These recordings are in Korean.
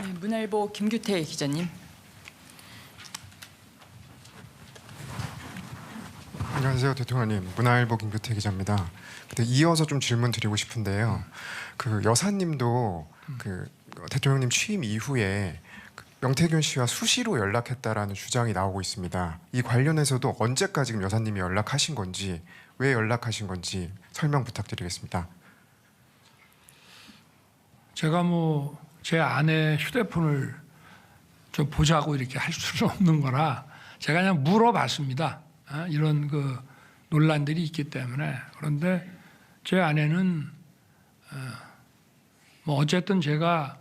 네, 문화일보 김규태 기자님. 안녕하세요, 대통령님. 문화일보 김규태 기자입니다. 근데 이어서 좀 질문 드리고 싶은데요. 그 여사님도 그 대통령님 취임 이후에 그 명태균 씨와 수시로 연락했다라는 주장이 나오고 있습니다. 이 관련해서도 언제까지 지금 여사님이 연락하신 건지, 왜 연락하신 건지 설명 부탁드리겠습니다. 제가 뭐 제 아내 휴대폰을 좀 보자고 이렇게 할 수는 없는 거라 제가 그냥 물어봤습니다. 이런 그 논란들이 있기 때문에. 그런데 제 아내는 뭐 어쨌든 제가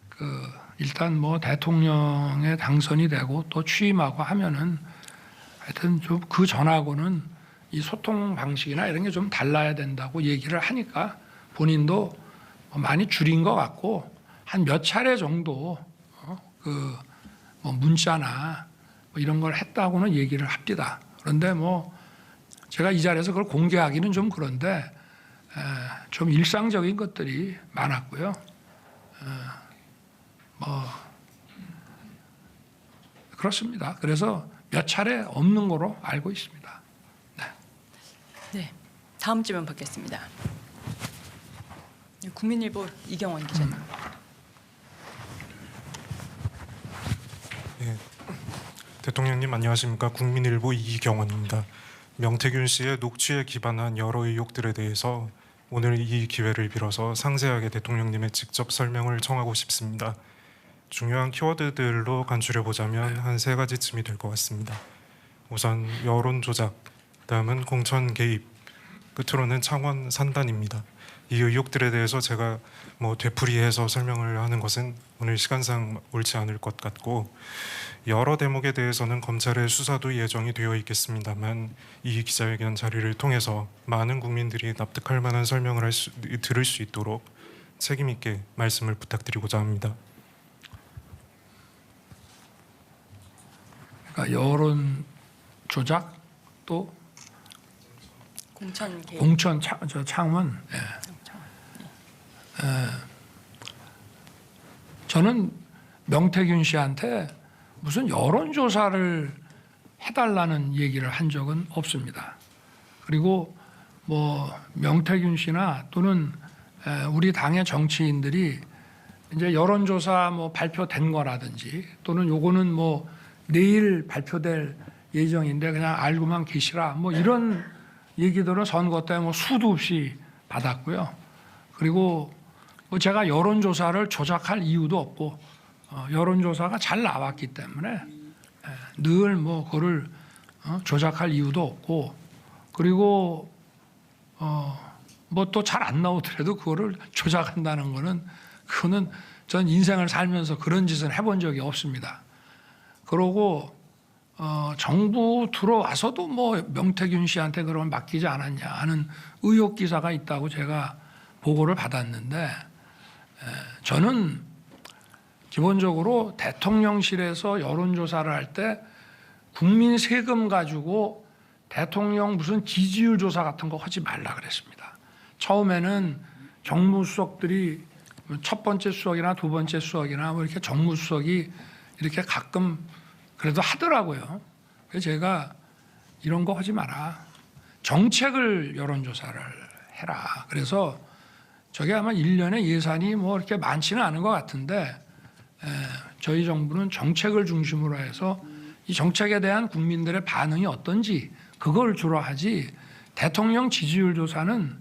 그 일단 뭐 대통령에 당선이 되고 또 취임하고 하면은 하여튼 좀 그 전하고는 이 소통 방식이나 이런 게 좀 달라야 된다고 얘기를 하니까 본인도 많이 줄인 것 같고 한 몇 차례 정도 그 뭐 문자나 뭐 이런 걸 했다고는 얘기를 합니다. 그런데 뭐 제가 이 자리에서 그걸 공개하기는 좀 그런데 좀 일상적인 것들이 많았고요. 뭐 그렇습니다. 그래서 몇 차례 없는 거로 알고 있습니다. 네, 다음 질문 받겠습니다. 네, 국민일보 이경원 기자님. 예, 대통령님 안녕하십니까? 국민일보 이경원입니다. 명태균 씨의 녹취에 기반한 여러 의혹들에 대해서 오늘 이 기회를 빌어서 상세하게 대통령님의 직접 설명을 청하고 싶습니다. 중요한 키워드들로 간추려 보자면 한 세 가지쯤이 될 것 같습니다. 우선 여론 조작, 다음은 공천 개입, 끝으로는 창원 산단입니다. 이 의혹들에 대해서 제가 뭐 되풀이해서 설명을 하는 것은 오늘 시간상 옳지 않을 것 같고, 여러 대목에 대해서는 검찰의 수사도 예정이 되어 있겠습니다만 이 기자회견 자리를 통해서 많은 국민들이 납득할 만한 설명을 들을 수 있도록 책임 있게 말씀을 부탁드리고자 합니다. 그러니까 여론 조작 또 공천 개입. 공천 창원. 저는 명태균 씨한테 무슨 여론조사를 해달라는 얘기를 한 적은 없습니다. 그리고 뭐 명태균 씨나 또는 우리 당의 정치인들이 이제 여론조사 뭐 발표된 거라든지 또는 요거는 뭐 내일 발표될 예정인데 그냥 알고만 계시라 뭐 이런 얘기들은 선거 때 뭐 수도 없이 받았고요. 그리고 뭐 제가 여론조사를 조작할 이유도 없고 여론조사가 잘 나왔기 때문에 늘 뭐 그거를 조작할 이유도 없고, 그리고 뭐 또 잘 안 나오더라도 그거를 조작한다는 거는 그거는 전 인생을 살면서 그런 짓은 해본 적이 없습니다. 그러고 정부 들어와서도 뭐 명태균 씨한테 그러면 맡기지 않았냐 하는 의혹 기사가 있다고 제가 보고를 받았는데, 저는 기본적으로 대통령실에서 여론조사를 할 때 국민 세금 가지고 대통령 무슨 지지율 조사 같은 거 하지 말라 그랬습니다. 처음에는 정무수석들이 첫 번째 수석이나 두 번째 수석이나 뭐 이렇게 정무수석이 이렇게 가끔 그래도 하더라고요. 그래서 제가 이런 거 하지 마라. 정책을 여론조사를 해라. 그래서 저게 아마 1년에 예산이 뭐 이렇게 많지는 않은 것 같은데 저희 정부는 정책을 중심으로 해서 이 정책에 대한 국민들의 반응이 어떤지 그걸 주로 하지, 대통령 지지율 조사는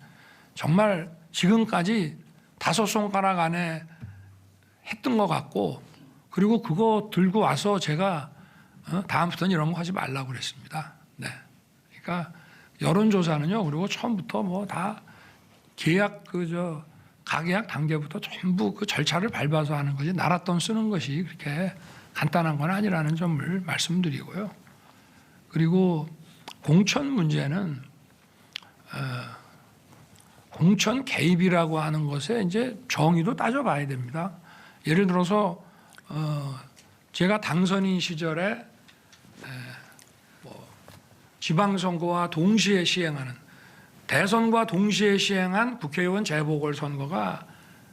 정말 지금까지 5손가락 안에 했던 것 같고, 그리고 그거 들고 와서 제가 다음부터는 이런 거 하지 말라고 그랬습니다. 네. 그러니까 여론조사는요, 그리고 처음부터 뭐 다 계약 가계약 단계부터 전부 그 절차를 밟아서 하는 거지 날았던 쓰는 것이 그렇게 간단한 건 아니라는 점을 말씀드리고요. 그리고 공천 문제는 공천 개입이라고 하는 것에 이제 정의도 따져봐야 됩니다. 예를 들어서 제가 당선인 시절에 뭐 지방선거와 동시에 시행하는, 대선과 동시에 시행한 국회의원 재보궐선거가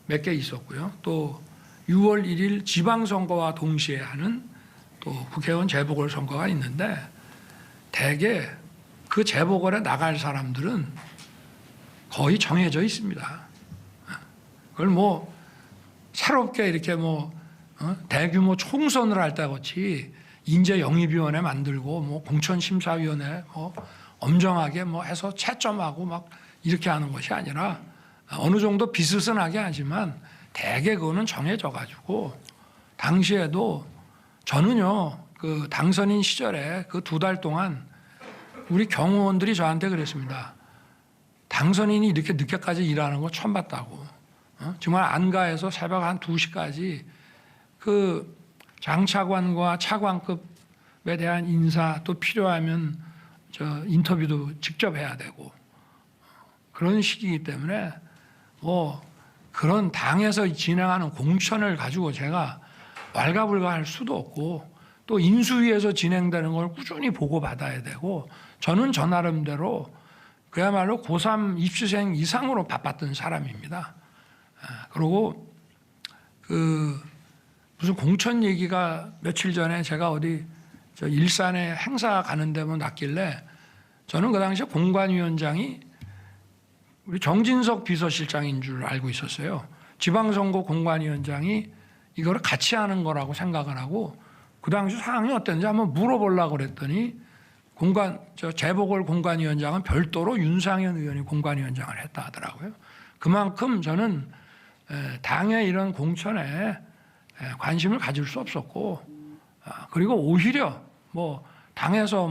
몇 개 있었고요. 또 6월 1일 지방선거와 동시에 하는 또 국회의원 재보궐선거가 있는데 대개 그 재보궐에 나갈 사람들은 거의 정해져 있습니다. 그걸 뭐 새롭게 이렇게 뭐 대규모 총선을 할 때 같이 인재영입위원회 만들고 뭐 공천심사위원회 뭐 엄정하게 뭐 해서 채점하고 막 이렇게 하는 것이 아니라 어느 정도 비스슨하게 하지만 대개 그거는 정해져 가지고 당시에도 저는요 그 당선인 시절에 그 2달 동안 우리 경호원들이 저한테 그랬습니다. 당선인이 이렇게 늦게까지 일하는 거 처음 봤다고. 정말 안가에서 새벽 한 2시까지 그 장차관과 차관급에 대한 인사 또 필요하면 저 인터뷰도 직접 해야 되고 그런 시기이기 때문에 뭐 그런 당에서 진행하는 공천을 가지고 제가 왈가불가할 수도 없고 또 인수위에서 진행되는 걸 꾸준히 보고받아야 되고 저는 저 나름대로 그야말로 고3 입시생 이상으로 바빴던 사람입니다. 그리고 그 무슨 공천 얘기가 며칠 전에 제가 어디 저 일산에 행사 가는데 뭐 났길래 저는 그 당시에 공관위원장이 우리 정진석 비서실장인 줄 알고 있었어요. 지방선거 공관위원장이 이거를 같이 하는 거라고 생각을 하고 그 당시 상황이 어땠는지 한번 물어보려고 그랬더니 재보궐 공관위원장은 별도로 윤상현 의원이 공관위원장을 했다 하더라고요. 그만큼 저는 당의 이런 공천에 관심을 가질 수 없었고 그리고 오히려 뭐 당에서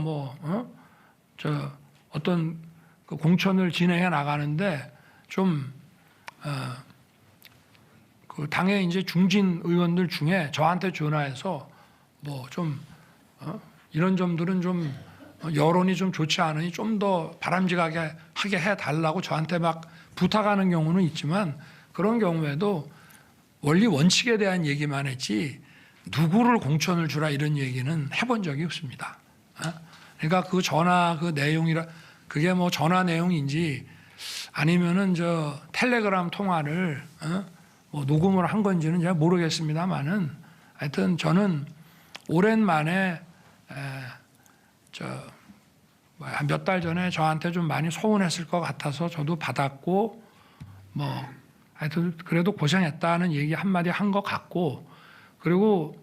어떤 그 공천을 진행해 나가는데 좀 그 당의 이제 중진 의원들 중에 저한테 전화해서 뭐 좀 이런 점들은 좀 여론이 좀 좋지 않으니 좀 더 바람직하게 하게 해달라고 저한테 막 부탁하는 경우는 있지만 그런 경우에도 원리 원칙에 대한 얘기만 했지 누구를 공천을 주라 이런 얘기는 해본 적이 없습니다. 그러니까 그 전화 그 내용이라 그게 뭐 전화 내용인지 아니면은 저 텔레그램 통화를 뭐 녹음을 한 건지는 잘 모르겠습니다만은 하여튼 저는 오랜만에 한 몇 달 전에 저한테 좀 많이 소원했을 것 같아서 저도 받았고 뭐 하여튼 그래도 고생했다는 얘기 한마디 한 것 같고 그리고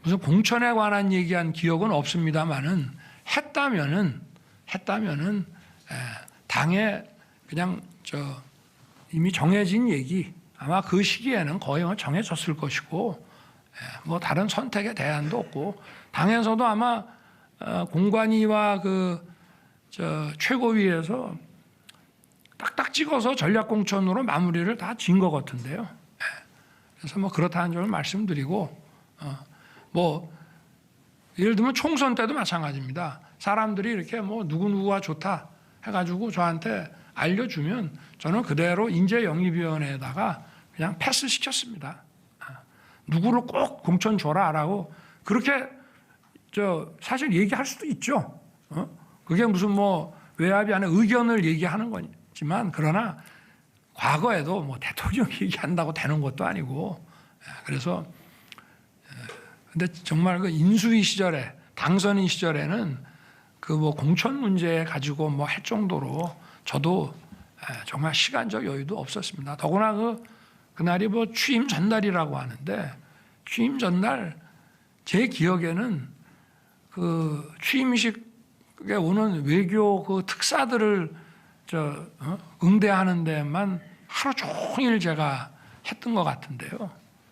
무슨 공천에 관한 얘기한 기억은 없습니다만은 했다면은 당에 그냥 이미 정해진 얘기 아마 그 시기에는 거의 정해졌을 것이고 뭐 다른 선택의 대안도 없고 당에서도 아마 공관위와 최고위에서 딱딱 찍어서 전략공천으로 마무리를 다 지은 것 같은데요. 그래서 뭐 그렇다는 점을 말씀드리고 뭐 예를 들면 총선 때도 마찬가지입니다. 사람들이 이렇게 뭐 누구누구가 좋다 해가지고 저한테 알려주면 저는 그대로 인재영입위원회에다가 그냥 패스시켰습니다. 누구를 꼭 공천 줘라라고 그렇게 사실 얘기할 수도 있죠. 그게 무슨 뭐 외압이 아니라 의견을 얘기하는 거지만 그러나 과거에도 뭐 대통령 얘기한다고 되는 것도 아니고 그래서 근데 정말 그 인수위 시절에 당선인 시절에는 그 뭐 공천 문제 가지고 뭐 할 정도로 저도 정말 시간적 여유도 없었습니다. 더구나 그날이 뭐 취임 전날이라고 하는데 취임 전날 제 기억에는 그 취임식에 오는 외교 그 특사들을 응대하는 데만 하루 종일 제가 했던 것 같은데요.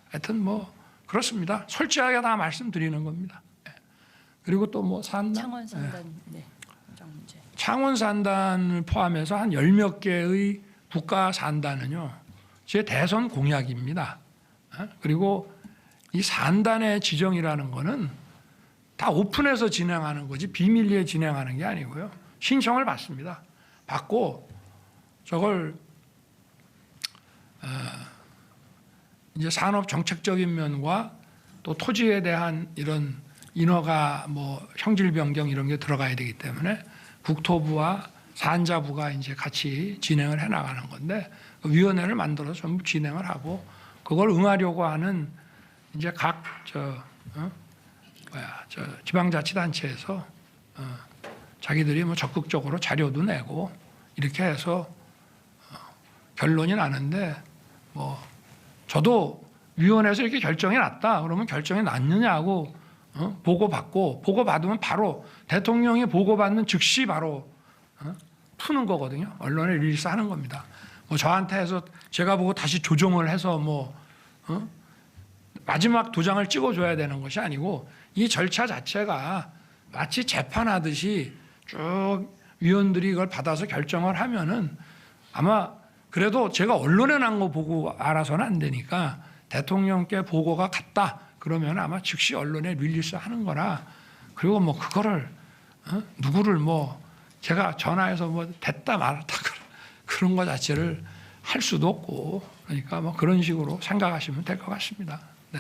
하여튼 뭐 그렇습니다. 솔직하게 다 말씀드리는 겁니다. 그리고 또 뭐 산단 창원 산단 공정 문제. 창원 산단을 포함해서 한 10몇 개의 국가 산단은요. 제 대선 공약입니다. 그리고 이 산단의 지정이라는 거는 다 오픈해서 진행하는 거지 비밀리에 진행하는 게 아니고요. 신청을 받습니다. 받고 저걸 이제 산업 정책적인 면과 또 토지에 대한 이런 인허가 뭐 형질 변경 이런 게 들어가야 되기 때문에 국토부와 산자부가 이제 같이 진행을 해 나가는 건데 그 위원회를 만들어서 전부 진행을 하고 그걸 응하려고 하는 이제 각 지방자치단체에서 자기들이 뭐 적극적으로 자료도 내고 이렇게 해서 결론이 나는데 뭐 저도 위원회에서 이렇게 결정이 났다 그러면 결정이 났느냐고 보고받고 보고받으면 바로 대통령이 보고받는 즉시 바로 푸는 거거든요. 언론에 릴리스하는 겁니다. 뭐 저한테 해서 제가 보고 다시 조정을 해서 뭐 마지막 도장을 찍어줘야 되는 것이 아니고 이 절차 자체가 마치 재판하듯이 쭉 위원들이 이걸 받아서 결정을 하면은 아마 그래도 제가 언론에 난 거 보고 알아서는 안 되니까 대통령께 보고가 갔다 그러면 아마 즉시 언론에 릴리스 하는 거라 그리고 뭐 그거를 누구를 뭐 제가 전화해서 뭐 됐다 말았다 그런 거 자체를 할 수도 없고 그러니까 뭐 그런 식으로 생각하시면 될 것 같습니다. 네.